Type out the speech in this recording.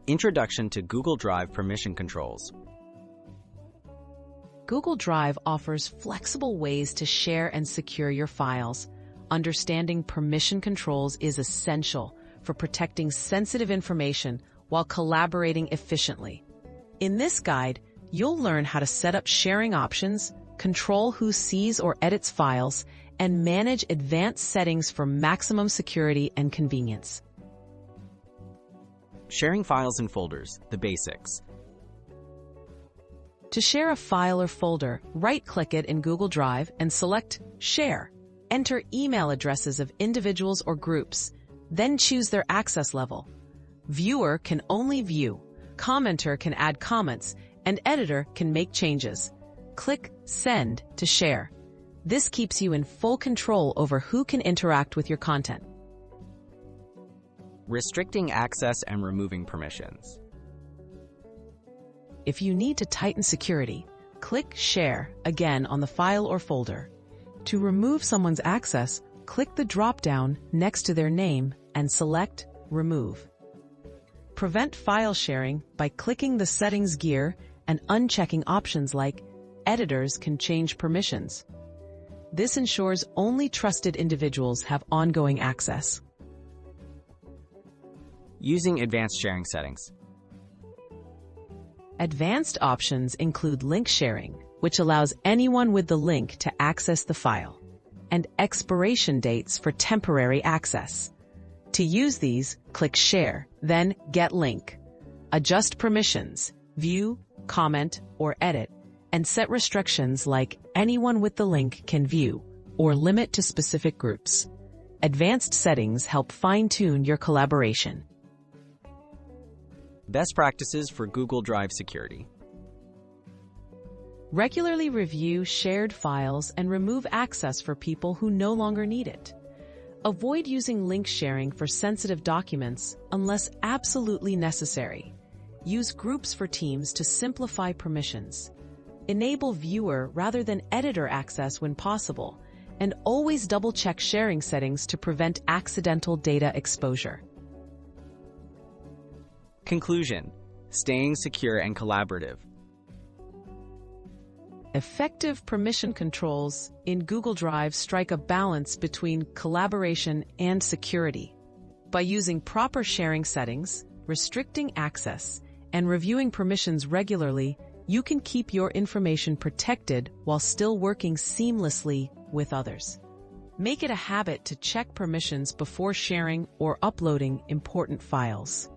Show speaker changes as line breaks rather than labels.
Introduction to Google Drive Permission Controls.
Google Drive offers flexible ways to share and secure your files. Understanding permission controls is essential for protecting sensitive information while collaborating efficiently. In this guide, you'll learn how to set up sharing options, control who sees or edits files, and manage advanced settings for maximum security and convenience.
Sharing files and folders, the basics.
To share a file or folder, right-click it in Google Drive and select Share. Enter email addresses of individuals or groups, then choose their access level. Viewer can only view, commenter can add comments, and editor can make changes. Click Send to share. This keeps you in full control over who can interact with your content.
Restricting access and removing permissions.
If you need to tighten security, click Share again on the file or folder. To remove someone's access, click the drop-down next to their name and select Remove. Prevent file sharing by clicking the Settings gear and unchecking options like Editors can change permissions. This ensures only trusted individuals have ongoing access.
Using advanced sharing settings.
Advanced options include link sharing, which allows anyone with the link to access the file, and expiration dates for temporary access. To use these, click Share, then Get Link. Adjust permissions, view, comment, or edit, and set restrictions like anyone with the link can view, or limit to specific groups. Advanced settings help fine-tune your collaboration.
Best practices for Google Drive security.
Regularly review shared files and remove access for people who no longer need it. Avoid using link sharing for sensitive documents unless absolutely necessary. Use groups for teams to simplify permissions. Enable viewer rather than editor access when possible, and always double-check sharing settings to prevent accidental data exposure.
Conclusion: staying secure and collaborative.
Effective permission controls in Google Drive strike a balance between collaboration and security. By using proper sharing settings, restricting access, and reviewing permissions regularly, you can keep your information protected while still working seamlessly with others. Make it a habit to check permissions before sharing or uploading important files.